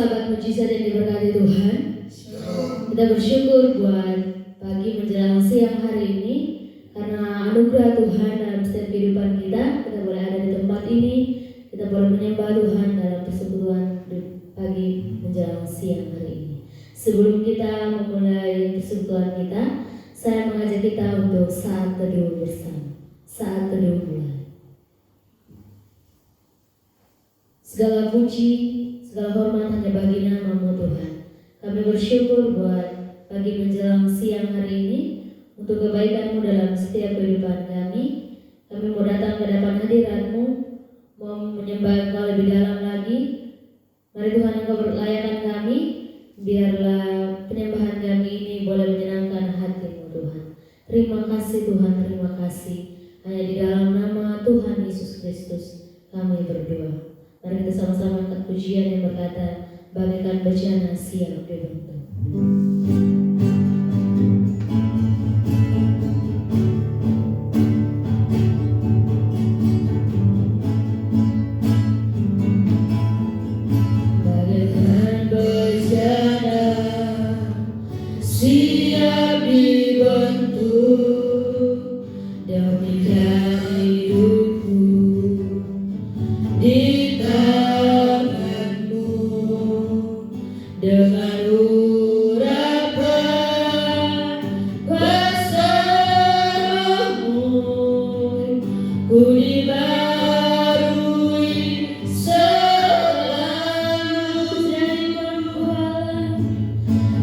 sahabat mujizat yang diberkati Tuhan. Kita bersyukur buat pagi menjelang siang hari ini karena anugerah Tuhan dalam setiap kehidupan kita. Kita boleh ada di tempat ini, kita boleh menyembah Tuhan dalam persekutuan pagi menjelang siang hari ini. Sebelum kita memulai persekutuan kita, saya mengajak kita untuk saat teduh bersama. Saat teduh mulai. Segala puji, segala hormat hanya bagi nama-Mu Tuhan. Kami bersyukur buat pagi menjelang siang hari ini untuk kebaikan-Mu dalam setiap kehidupan kami. Kami mau datang ke hadapan hadirat-Mu, mau menyembah Engkau lebih dalam lagi. Mari Tuhan, Engkau berlayakan kami, biarlah penyembahan kami ini boleh menyenangkan hati-Mu Tuhan. Terima kasih Tuhan, terima kasih. Hanya di dalam nama Tuhan Yesus Kristus kami berdoa. Mari kita sama-sama angkat pujian yang berkata, bagaikan bejana siap dibentuk. Bagaikan bejana siap dibentuk demikian hidupku di dengan urapan kuasa-Mu ku dibarui selalu.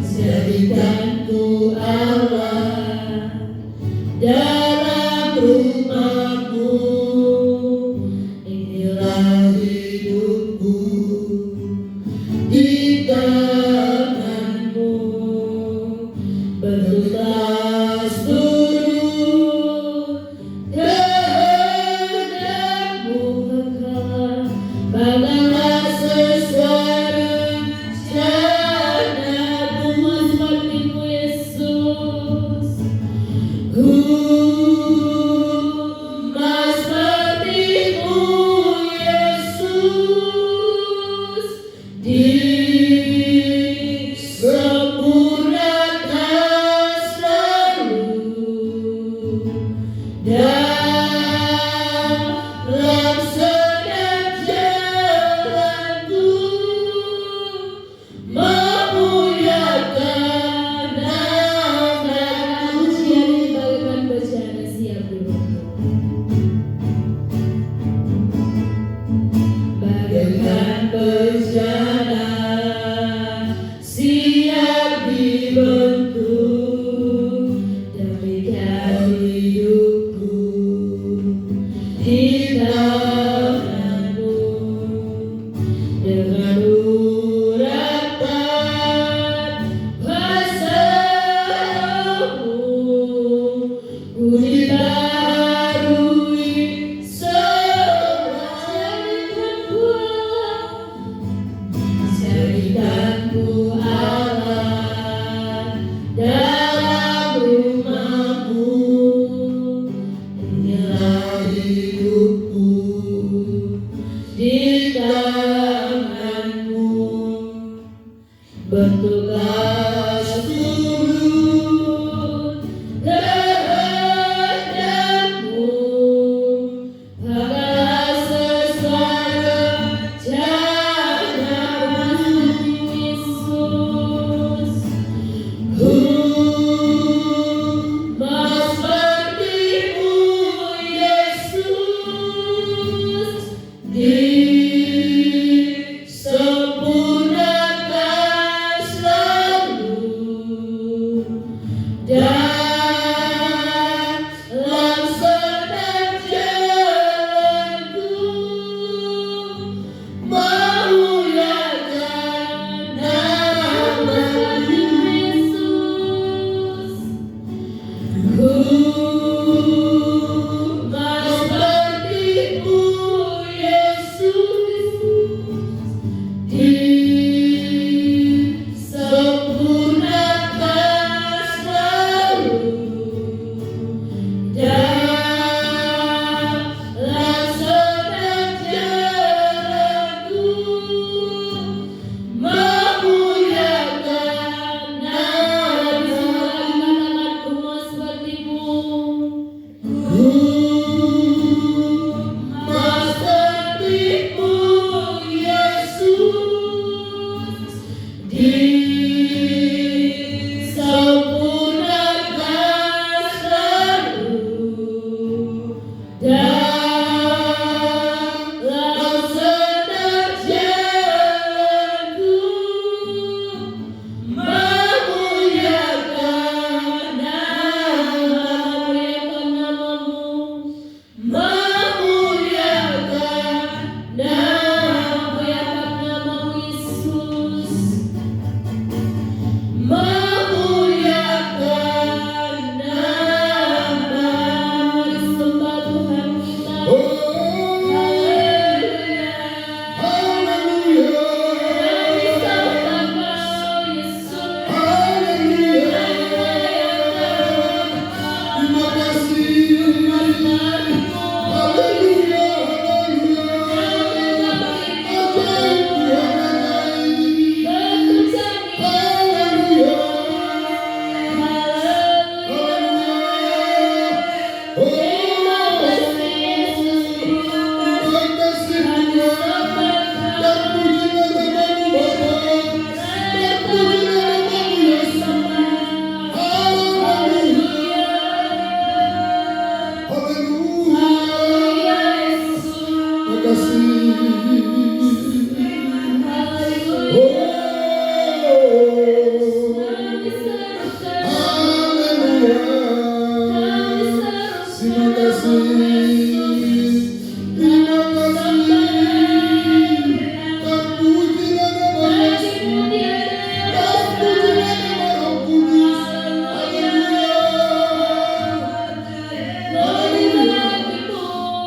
Jadikanku Allah dalam rumah-Mu, inilah hidupku di tangan-Mu. Bentuklah seluruh kehendak-Mu kekal, banggalah sesuai rencana-Mu. Seperti-Mu Yesus, seperti-Mu Yesus, disempurnakan selalu dalam setiap jalanku, memuliakan nama-Mu. Pujian bagaikan bejana siap dibentuk. Bagaikan bejana siap dibentuk, demikian hidupku di tangan-Mu. Dengan urapan kuasa-Mu ku dibarui selalu. Jadikanku Allah dalam rumah-Mu, inilah hidup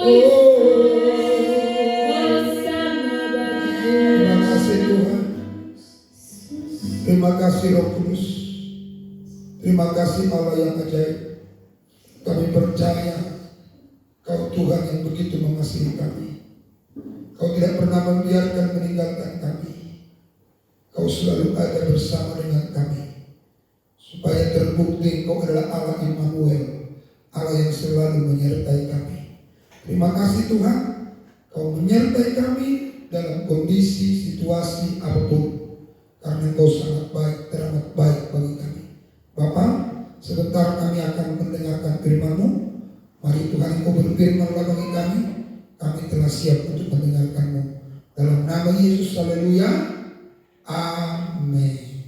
Terima kasih Tuhan. Terima kasih Roh Kudus. Terima kasih Allah yang ajaib. Kami percaya Kau Tuhan yang begitu mengasihi kami. Kau tidak pernah membiarkan meninggalkan kami. Kau selalu ada bersama dengan kami, supaya terbukti Kau adalah Allah Immanuel, Allah yang selalu menyertai kami. Terima kasih Tuhan, Kau menyertai kami dalam kondisi, situasi apapun, karena Kau sangat baik, teramat baik bagi kami. Bapa, sebentar kami akan mendengarkan firman-Mu. Mari Tuhan Kau berfirman-Lah bagi kami. Kami telah siap untuk mendengarkan-Mu. Dalam nama Yesus, haleluya. Amin.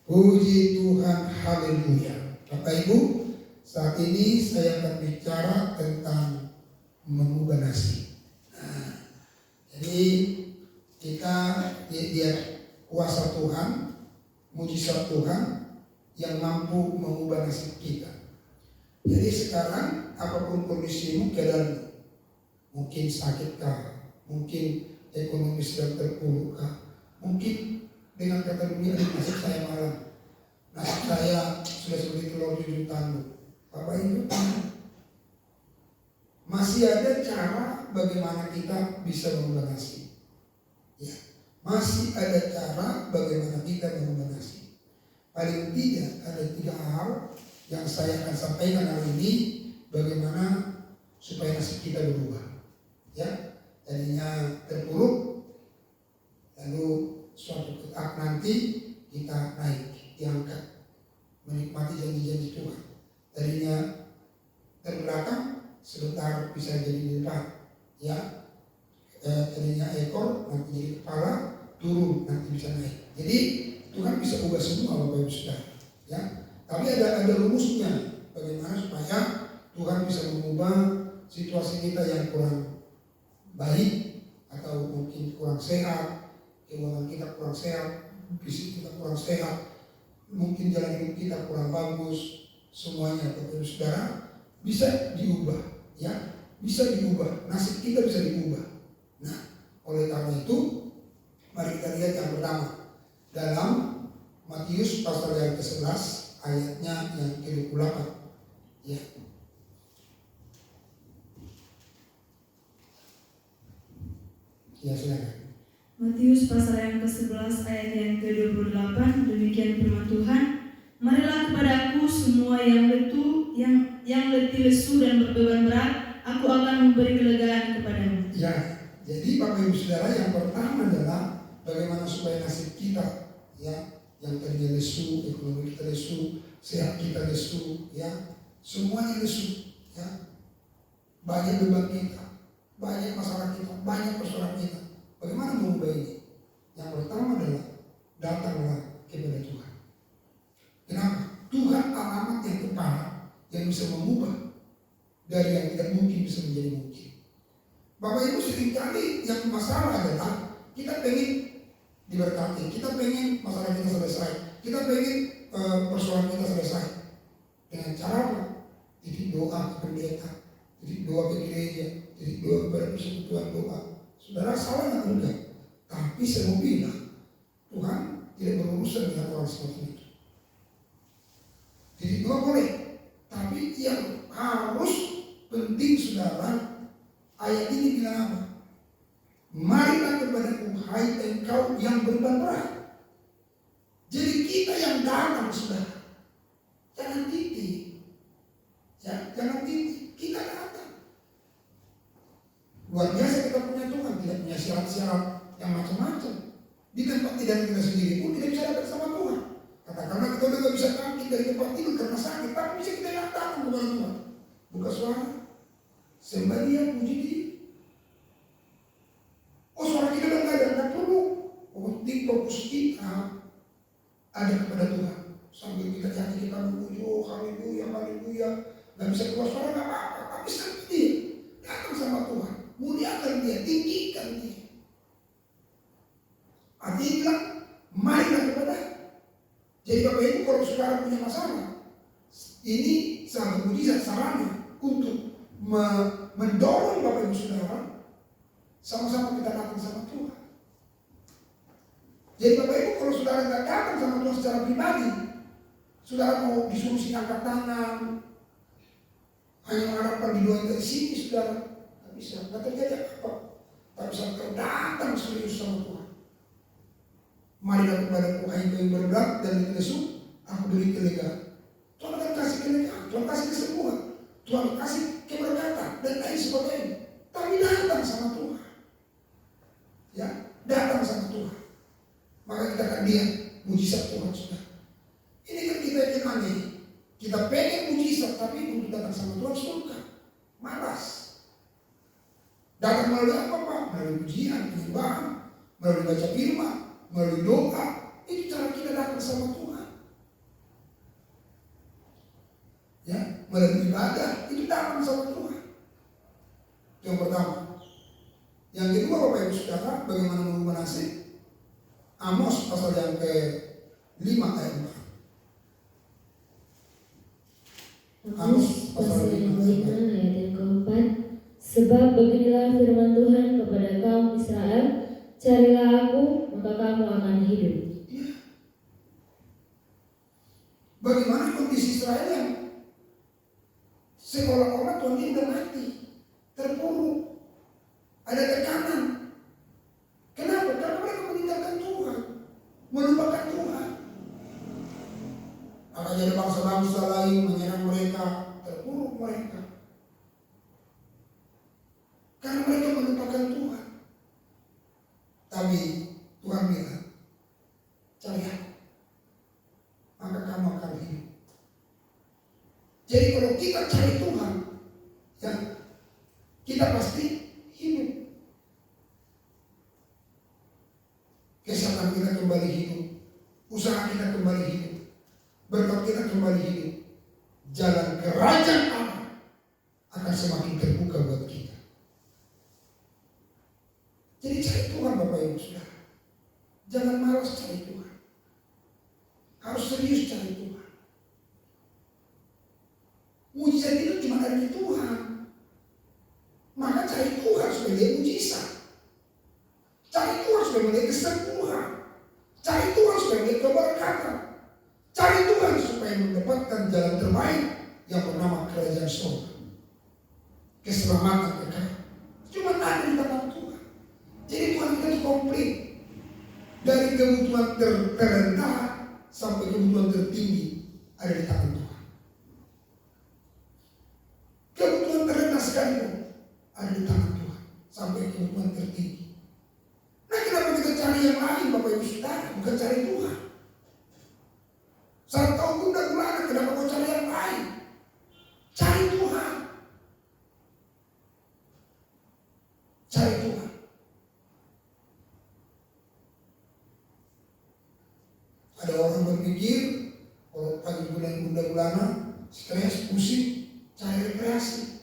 Puji Tuhan, haleluya. Bapak Ibu, saat ini saya akan bicara tentang mengubah nasib. Jadi kita lihat kuasa Tuhan, mujizat Tuhan yang mampu mengubah nasib kita. Jadi sekarang apapun kondisimu, keadaanmu, mungkin sakitkah, mungkin ekonomi sedang terpuruk, mungkin dengan kata dunia, nasib saya malam, nasib saya sudah seperti telur 7 tanduk. Bapak Ibu, masih ada cara bagaimana kita bisa mengubah nasib. Ya, masih ada cara bagaimana kita mengubah nasib. Paling tidak ada 3 hal yang saya akan sampaikan hari ini, bagaimana supaya nasib kita berubah. Ya, tadinya terpuruk, lalu suatu ketika nanti kita naik, diangkat, menikmati janji-janji Tuhan. Tadinya terbelakang, sebentar bisa jadi di depan. Ya, tadinya ekor, nanti jadi kepala, turun, nanti bisa naik. Jadi Tuhan bisa ubah semua Bapak Ibu Saudara. Ya, tapi ada rumusnya, bagaimana supaya Tuhan bisa mengubah situasi kita yang kurang baik, atau mungkin kurang sehat, keuangan kita kurang sehat, fisik kita kurang sehat, mungkin jalan hidup kita kurang bagus, semuanya Bapak Ibu Saudara bisa diubah, ya, bisa diubah, nasib kita bisa diubah. Nah, oleh karena itu, mari kita lihat yang pertama dalam Matius pasal yang ke-11 ayatnya yang ke-28. Ya. Ya, silakan. Matius pasal yang ke-11 ayat yang ke-28, demikian firman Tuhan. Marilah kepadaku semua yang letih lesu dan berbeban berat, aku akan memberi kelegaan kepadamu. Ya, jadi Bapak Ibu Saudara, yang pertama adalah bagaimana supaya nasib kita, ya, yang tadinya lesu, ekonomi kita lesu, sehat kita lesu, ya, semuanya lesu, ya, banyak beban kita, banyak masalah kita, banyak persoalan kita. Bagaimana mengubah ini? Yang pertama adalah datanglah kepada Tuhan. Kenapa? Tuhan alamat yang tepat yang bisa mengubah dari yang tidak mungkin bisa menjadi mungkin. Bapak Ibu, seringkali yang masalah adalah kita pengen diberkati, kita pengen masalah kita selesai, kita pengen persoalan kita selesai. Dengan cara apa? Titik doa ke pendeta, titik doa ke gereja, titik doa kepada persekutuan doa. Saudara, salah nggak? Enggak. Tapi saya mau bilang, Tuhan tidak berurusan dengan orang seperti itu. Titik doa boleh, tapi yang harus penting saudara, ayat ini bilang apa? Marilah kepadaku hai engkau yang beban berat. Jadi kita yang datang saudara, jangan titik, ya, jangan titik, kita datang. Luar biasa kita punya Tuhan, tidak punya syarat-syarat yang macam-macam. Di tempat tidur kita sendiri pun tidak bisa datang sama Tuhan. Katakanlah kita udah gak bisa bangkit dari tempat tidur karena sakit, tapi bisa kita datang kepada Tuhan. Buka suara, sembah Dia, puji Dia. Oh, suara kita udah gak ada, gak perlu. Penting fokus kita ada kepada Tuhan. Sambil kita nyanyi, kita memuji, oh haleluya, haleluya. Gak bisa keluar suara, gak apa-apa, tapi sambil Dia datang sama Tuhan, muliakan Dia, tinggikan Dia. Artinya bilang, marilah kepada. Jadi Bapak Ibu, kalau saudara punya masalah, ini sangat mujizat sarana untuk mendorong Bapak Ibu Saudara sama-sama kita datang sama Tuhan. Jadi Bapak Ibu, kalau saudara nggak datang sama Tuhan secara pribadi, saudara mau disuruh angkat tangan, hanya mengharapkan didoain dari sini, saudara nggak bisa, nggak terjadi apa. Tapi saudara datang serius sama Tuhan. Marilah kepadaku hai kaum berberat dan lesu, aku beri kelegaan. Tuhan akan kasih kelegaan, Tuhan kasih kesembuhan, Tuhan kasih keberkatan dan lain sebagainya. Tapi datang sama Tuhan, ya, datang sama Tuhan. Maka kita akan lihat mujizat Tuhan, sudah. Ini kan kita yang aneh. Kita pengen mujizat, tapi untuk datang sama Tuhan suka, malas. Datang melalui apa Pak? Melalui ujian, penyembahan, melalui baca firman, melalui doa. Itu cara kita datang sama Tuhan. Ya, melalui ibadah itu datang sama Tuhan. Yang pertama. Yang kedua Bapak Ibu Saudara, bagaimana mengubah nasib? Amos pasal yang ke-5 ayat 4. Amos pasal yang ke-5 ayat yang ke-4. Sebab beginilah firman Tuhan kepada kaum Israel, carilah aku, maka kamu akan hidup. Ya. Bagaimana kondisi Israel yang seolah-olah Tuhan dia sudah mati, terpuruk, ada tekanan. Kenapa? Karena mereka meninggalkan Tuhan, melupakan Tuhan. Akan jadi bangsa-bangsa lain menyerang mereka, terpuruk mereka. Karena mereka melupakan Tuhan. Tapi Tuhan bilang, cari aku, maka kamu akan hidup. Jadi kalau kita cari Tuhan, ya, kita pasti hidup. Kesehatan kita kembali hidup, usaha kita kembali hidup, berkat kita kembali hidup. Jalan kerajaan Allah akan semakin terbuka buat kita. Jadi cari Tuhan Bapak Ibu Saudara. Jangan malas cari Tuhan. Harus serius cari Tuhan. Mujizat itu cuma dari Tuhan. Maka cari Tuhan supaya dia mujizat. Cari Tuhan supaya melihat kesembuhan. Cari Tuhan supaya melihat keberkatan. Cari Tuhan supaya mendapatkan jalan terbaik yang bernama kerajaan surga. Keselamatan kekal. Cuma ada di tangan Tuhan. Jadi Tuhan kita itu komplit. Dari kebutuhan terendah sampai kebutuhan tertinggi ada di tangan Tuhan. Kebutuhan terendah sekalipun ada di tangan Tuhan sampai kebutuhan tertinggi. Nah, kenapa kita cari yang lain Bapak Ibu Saudara, bukan cari Tuhan? Saat kau gundah gulana, kenapa kau cari yang lain? Cari Tuhan. Cari Tuhan. Ada orang berpikir, kalau pagi bulan gundah gulana, stres, pusing, cari rekreasi.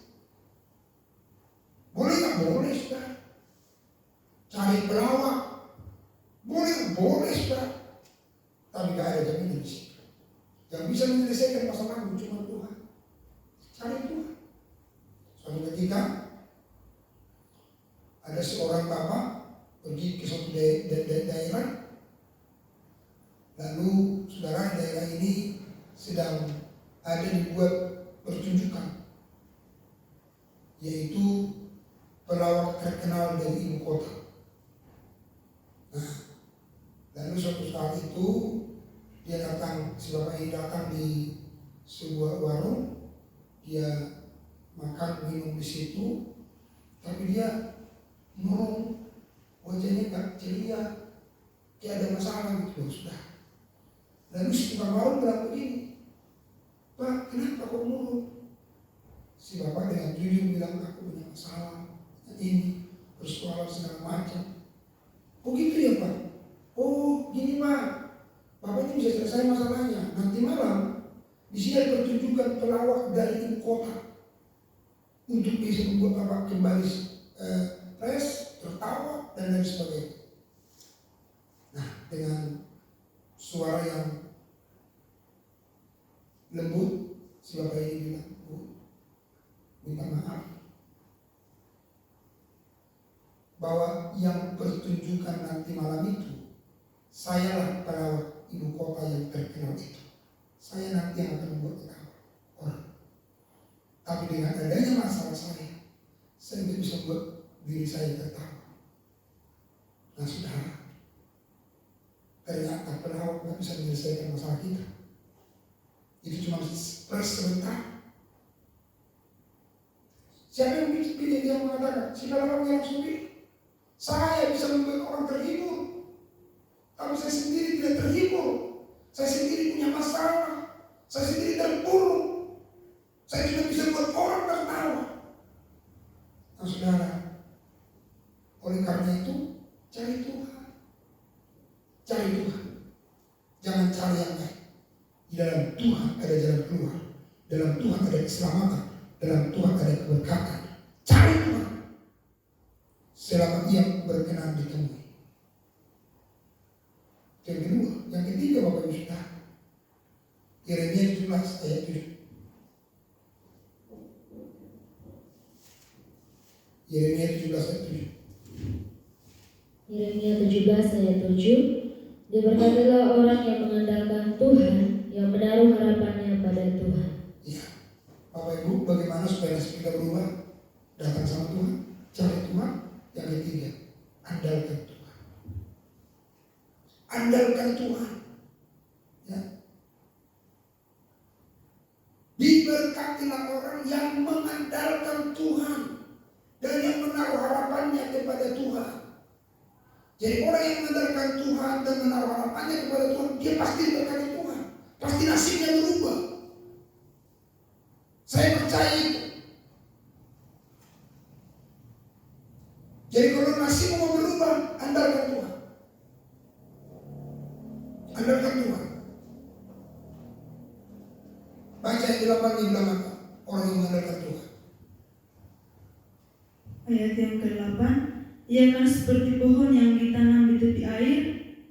Boleh nggak? Boleh, Saudara. Cari pelawak, boleh Saudara. Tapi gak ada jaminan di situ. Yang bisa menyelesaikan masalahmu cuma Tuhan. Cari Tuhan. Suatu ketika ada seorang bapak pergi ke suatu daerah, lalu saudara daerah ini sedang ada dibuat pertunjukan, yaitu pelawak terkenal dari ibu kota. Nah, lalu suatu saat itu dia datang, si bapak ini datang di sebuah warung, dia makan minum di situ, tapi dia murung, wajahnya gak ceria, kayak ada masalah gitu loh, sudah. Lalu si tukang warung bilang begini, Pak, kenapa kok murung? Si bapak dengan jujur bilang, aku punya masalah ini, persoalan segala macam. Oh gitu ya Pak? Oh gini Pak, Bapak ini bisa selesai masalahnya. Nanti malam di sini ada pertunjukan pelawak dari ibu kota untuk bisa membuat Bapak kembali fresh, tertawa dan lain sebagainya. Nah, dengan suara yang lembut, si bapak ini bilang, Bu, minta maaf, bahwa yang pertunjukan nanti malam itu, sayalah pelawak ibu kota yang terkenal itu. Saya nanti yang akan membuat ketawa orang. Tapi dengan adanya masalah saya tidak bisa buat diri saya tertawa. Nah saudara, ternyata pelawak tidak bisa menyelesaikan masalah kita. Itu cuma sebentar. Siapa yang pilih dia mengatakan, si pelawak yang sulit, saya bisa membuat orang terhibur. Tapi saya sendiri tidak terhibur. Saya sendiri punya masalah. Saya sendiri terpuruk. Saya tidak bisa buat orang tertawa. Nah saudara, oleh karena itu cari Tuhan. Cari Tuhan. Jangan cari yang lain. Di dalam Tuhan ada jalan keluar. Dalam Tuhan ada keselamatan. Dalam Tuhan ada keberkatan. Cari Tuhan selama ia berkenan ditemui. Yang kedua, yang ketiga Bapak Ibu Saudara, Yeremia 17 ayat 7. Yeremia 17 ayat 7. Yeremia 17 ayat 7. Dia berkatalah orang yang mengandalkan Tuhan, yang menaruh harapannya pada Tuhan. Ya, Bapak Ibu, bagaimana supaya nasib kita berubah? Datang sama Tuhan, cari Tuhan. Yang ketiga, andalkan Tuhan. Andalkan Tuhan. Ya. Diberkatilah orang yang mengandalkan Tuhan dan yang menaruh harapannya kepada Tuhan. Jadi orang yang mengandalkan Tuhan dan menaruh harapannya kepada Tuhan, dia pasti diberkati Tuhan. Pasti nasibnya berubah. Saya percaya itu. Jadi kalau nasib mau berubah, andalkan Tuhan. Andalkan Tuhan. Baca yang 8 di belakang orang yang mengandalkan Tuhan. Ayat yang ke-8, ia akan seperti pohon yang ditanam di tepi air,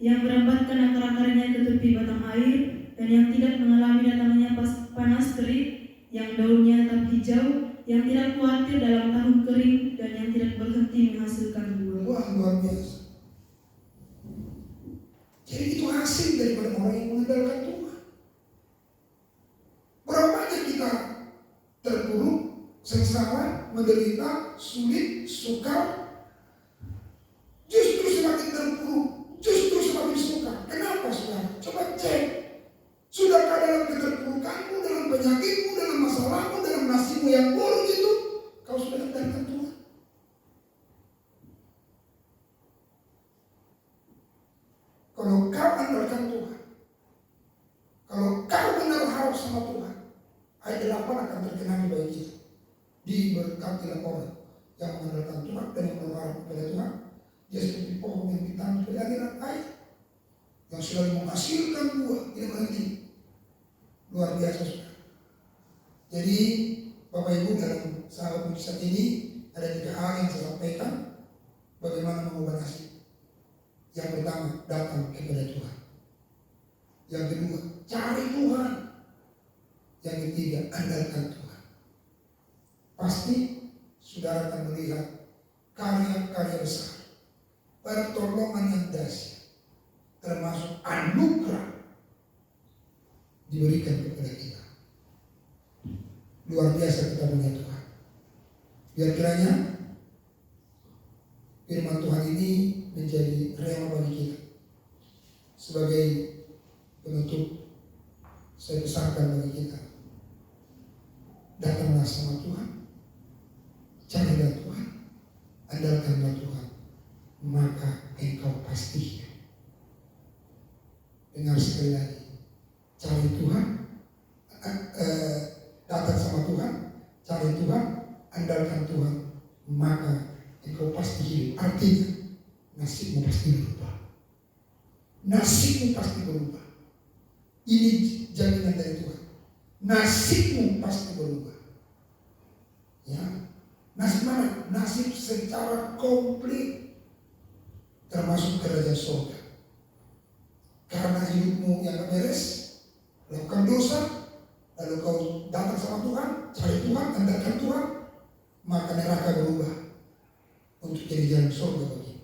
yang merambatkan akar-akarnya ke tepi batang air, dan yang tidak mengalami datangnya panas terik, yang daunnya tetap hijau, yang tidak khawatir dalam tahun kering, dan yang tidak berhenti menghasilkan buah. Wah, luar biasa. Jadi itu hasil daripada orang yang mengandalkan Tuhan. Berapa banyak kita terpuruk, sengsara, menderita, sulit, sukar, justru semakin terpuruk, justru semakin sukar. Kenapa saudara? Coba cek. Sudahkah dalam keterpurukanmu, dalam penyakitmu, dalam masalahmu, dalam nasibmu yang buruk itu, kau sudah andalkan Tuhan? Kalau kau andalkan Tuhan, kalau kau menaruh harap sama Tuhan, ayat 8 akan terkenang bagi kita. Diberkatilah orang yang mengandalkan Tuhan dan yang menaruh harap kepada Tuhan. Dia seperti pohon yang ditanam di aliran air, yang selalu menghasilkan buah, tidak berhenti. Luar biasa saudara. Jadi Bapak Ibu, dalam sahabat mujizat ini ada 3 hal yang saya sampaikan bagaimana mengubah nasib. Yang pertama, datang kepada Tuhan. Yang kedua, cari Tuhan. Yang ketiga, andalkan Tuhan. Pasti saudara akan melihat karya-karya besar, pertolongan yang dahsyat, termasuk anugerah diberikan kepada kita. Luar biasa kita punya Tuhan. Biar kiranya firman Tuhan ini menjadi rema bagi kita. Sebagai penutup, saya pesankan bagi kita, datanglah sama Tuhan, carilah Tuhan, andalkanlah Tuhan, maka engkau pasti hidup. Dengar sekali lagi, cari Tuhan, datang sama Tuhan, cari Tuhan, andalkan Tuhan, maka engkau pasti hidup. Artinya nasibmu pasti berubah. Nasibmu pasti berubah. Ini jaminan dari Tuhan. Nasibmu pasti berubah. Ya, nasib mana? Nasib secara komplit, termasuk kerajaan surga. Karena hidupmu yang beres, lakukan dosa, lalu kau datang sama Tuhan, cari Tuhan, andalkan Tuhan, maka neraka berubah untuk jadi jalan surga. surga bagi.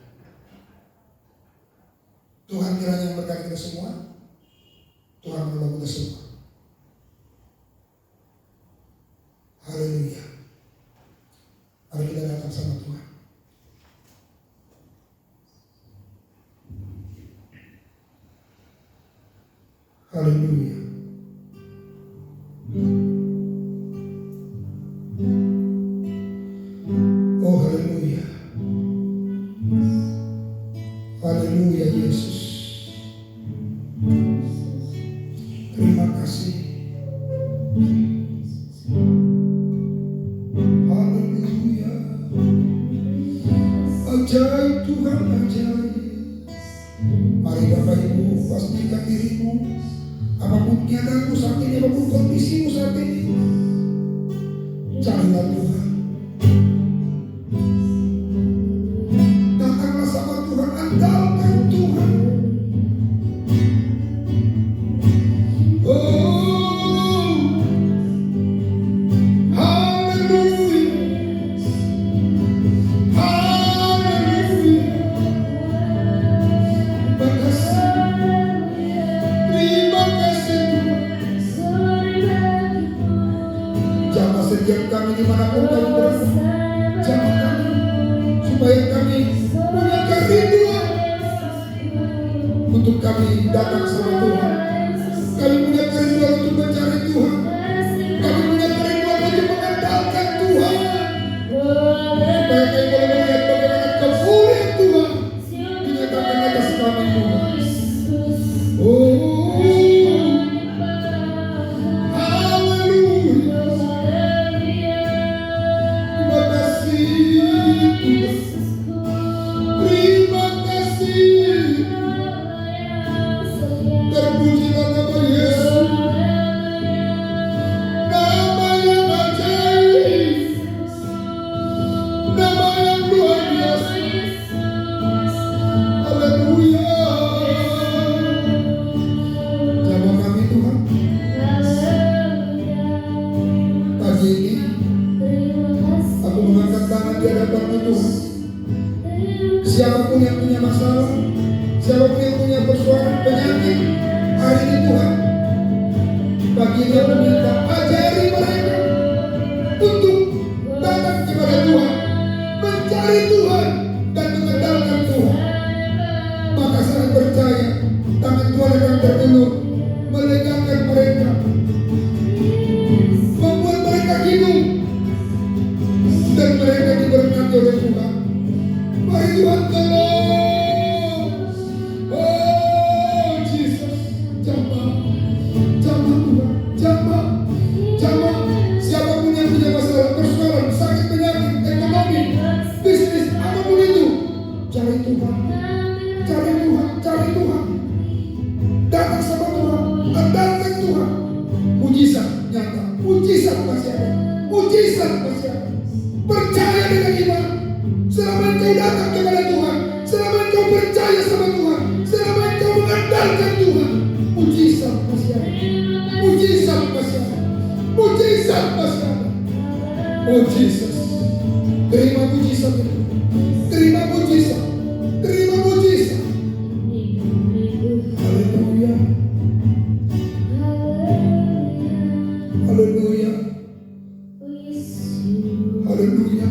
Tuhan kiranya memberkati kita semua. Tuhan menolong kita semua. Haleluya. Mari kita datang sama Tuhan. Haleluya. Oh haleluya. Haleluya Yesus. Terima kasih. Haleluya. Ajaib Tuhan, ajaib. Mari Bapak Ibu pastikan dirimu. Apapun keadaanmu saat ini, apapun kondisimu saat ini, carilah Tuhan. Datanglah sama Tuhan, andalkan Tuhan. Oh, haleluya, haleluya. Terima kasih, terima kasih Tuhan. Jamah setiap kami dimanapun kami berada, jamah kami supaya kami punya kerinduan untuk kami datang sama Tuhan. Kami punya kerinduan untuk mencari Tuhan. Kami punya kerinduan untuk mengandalkan Tuhan. Supaya kami boleh melihat bagaimana kemuliaan Tuhan dinyatakan atas kami Tuhan. Oh, haleluya. Terima kasih Tuhan. Terima kasih. Terpujilah nama Yesus. Nama yang ajaib. Nama yang luar biasa. Haleluya. Jamah kami Tuhan. Pagi ini aku mengangkat tangan di hadapan-Mu Tuhan. Siapapun yang punya masalah, siapapun yang punya persoalan penyakit hari ini Tuhan, pagi ini aku minta ajari mereka untuk datang kepada Tuhan, mencari Tuhan dan mengandalkan Tuhan. Maka saya percaya tangan Tuhan akan terulur, melegakan mereka, membuat mereka hidup, dan mereka diberkati oleh Tuhan. Mari Tuhan tolong. Oh Jesus, jamah Tuhan, jamah. Siapapun yang punya masalah, persoalan, sakit, penyakit, ekonomi, bisnis, apapun itu, cari Tuhan, cari Tuhan, cari Tuhan. Datang sama Tuhan, andalkan Tuhan. Mujizat nyata, mujizat masih ada, mujizat masih ada. Percaya dengan iman. Selama engkau datang kepada Tuhan, selama engkau percaya sama Tuhan, selama engkau mengandalkan Tuhan, mujizat masih ada, mujizat masih ada, mujizat masih ada. Oh Jesus, terima mujizat itu, terima mujizat, terima mujizat. Haleluya, haleluya, haleluya.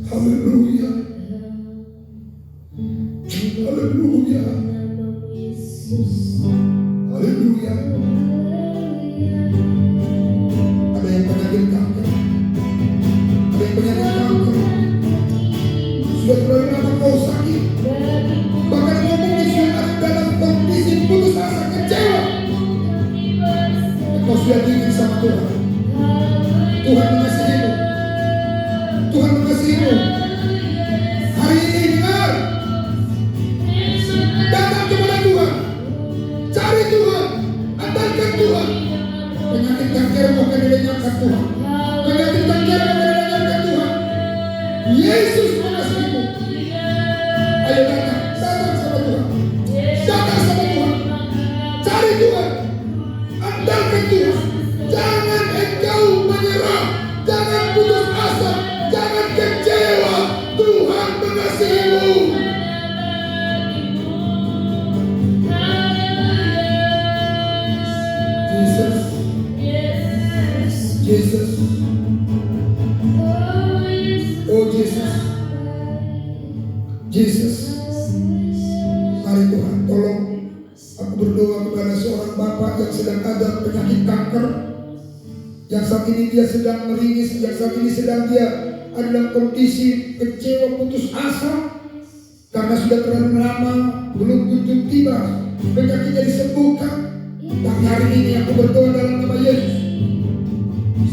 Haleluya. Haleluya. Haleluya. Ada yang penyakit kanker. Ada yang penyakit kanker. Sudah berapa lama kau sakit? Bahkan ngomongnya sudah ada dalam kondisi putus asa, kecewa. Kau sudah dingin sama Tuhan. Tuhan mengasihimu. Tuhan mengasihimu. Hari ini dengar. Datang kepada Tuhan. Cari Tuhan. Andalkan Tuhan. Penyakit kanker akan dilenyapkan Tuhan. Penyakit kanker akan dilenyapkan Tuhan. Yesus mengasihimu. Ayo datang. Datang sama Tuhan. Datang sama Tuhan. Cari Tuhan. Andalkan Tuhan. Jangan engkau menyerah. Jangan putus asa. Yesus. Yesus. Mari Tuhan, tolong aku berdoa kepada seorang bapak yang sedang ada penyakit kanker, yang saat ini dia sedang meringis, yang saat ini sedang dia ada dalam kondisi kecewa, putus asa, karena sudah terlalu lama belum kunjung tiba penyakitnya disembuhkan. Tapi hari ini aku berdoa dalam nama Yesus,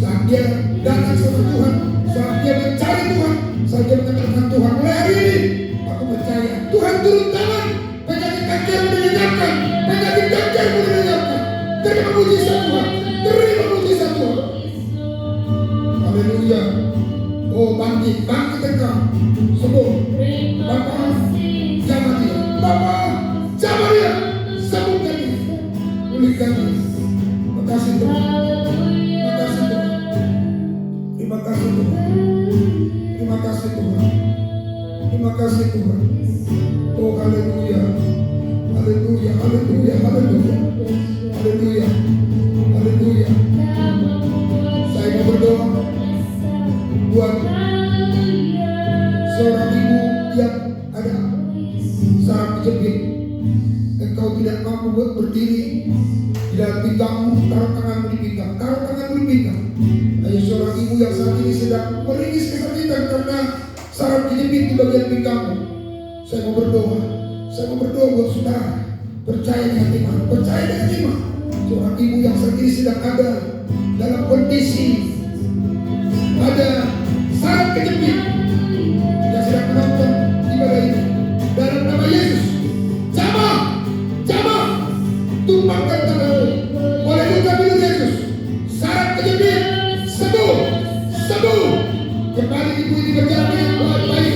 saat dia datang sama Tuhan, saat dia mencari Tuhan, saat dia mengatakan Tuhan, mulai hari ini aku percaya Tuhan turun tangan, penyakit kanker dilenyapkan, penyakit kanker dilenyapkan. Terima mujizat Tuhan, terima mujizat Tuhan. Haleluya. Oh, bangkit engkau, sembuh. Bapak, jamah dia. Bapak, jamah dia. Sembuhkan dia, pulihkan dia. Terima kasih Tuhan. Terima kasih Tuhan. Terima kasih Tuhan. Terima kasih Tuhan. Terima kasih Tuhan. Oh, haleluya. Haleluya, haleluya, haleluya. Haleluya. Haleluya. Saya mau berdoa buat seorang ibu yang ada saraf kejepit. Engkau tidak mampu berdiri di dalam pinggangmu, taruh tanganmu di pinggang, taruh tanganmu di pinggang. Ayo seorang ibu yang saat ini sedang meringis kesakitan karena saraf kejepit di bagian pinggangmu. Saya mau berdoa buat saudara. Percaya dengan iman, percaya dengan iman. Seorang ibu yang saat ini sedang ada dalam kondisi ada saraf kejepit, yang sedang menonton ibadah ini, dalam nama Yesus, jamah, tumpahkan tanganmu oleh luka biru Yesus, saraf kejepit sembuh. Kembali ibu ini berjalan dengan baik,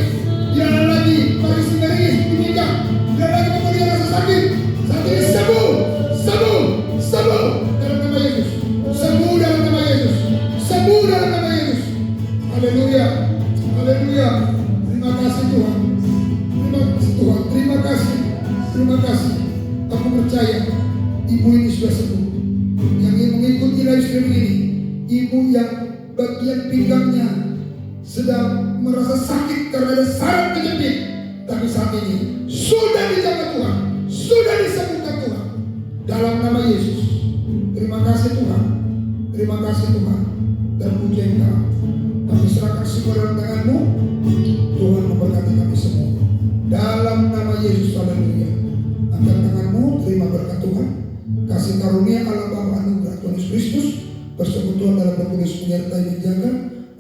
jangan lagi kondisi meringis di pinggang, jangan lagi mempunyai rasa sakit. Saat ini sembuh dalam nama Yesus, sembuh dalam nama Yesus, sembuh dalam nama Yesus. Haleluya, haleluya. Terima kasih Tuhan, terima kasih Tuhan, terima kasih. Aku percaya ibu ini sudah sembuh. Yang ingin mengikuti live stream ini, ibu yang bagian pinggangnya sedang merasa sakit karena ada saraf kejepit, tapi saat ini sudah dijamah Tuhan, sudah disembuhkan Tuhan dalam nama Yesus. Terima kasih Tuhan, terima kasih Tuhan, dan puji Engkau. Kami serahkan semua dalam tangan-Mu. Tuhan memberkati kami semua dalam nama Yesus. Haleluya. Angkat tangan-Mu, terima berkat Tuhan. Kasih karunia Allah Bapa anugerah Tuhan Yesus Kristus, persekutuan dalam Roh Kudus menyertai menjaga,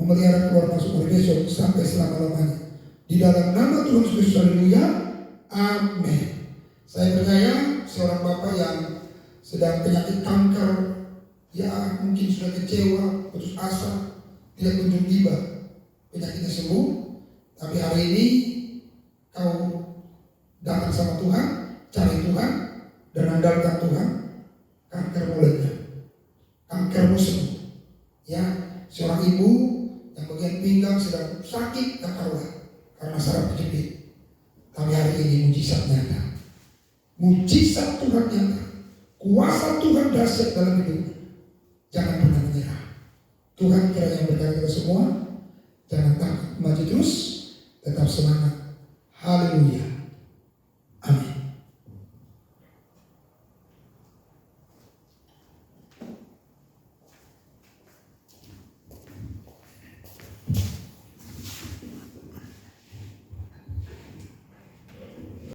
memelihara keluar masuk hari besok sampai selama-lamanya. Di dalam nama Tuhan Yesus Kristus. Haleluya. Amin. Saya percaya seorang bapak yang sedang penyakit kanker, ya mungkin sudah kecewa, putus asa, tidak kunjung tiba penyakitnya sembuh, tapi hari ini kau datang sama Tuhan, cari Tuhan, dan andalkan Tuhan, kanker mulutnya, kankermu sembuh. Ya, seorang ibu yang bagian pinggang sedang sakit tak karuan karena saraf kejepit, tapi hari ini mujizat nyata, mujizat Tuhan nyata, kuasa Tuhan dahsyat dalam hidupnya. Jangan pernah menyerah. Tuhan kiranya berkati kita semua. Jangan takut, maju terus, tetap semangat. Haleluya.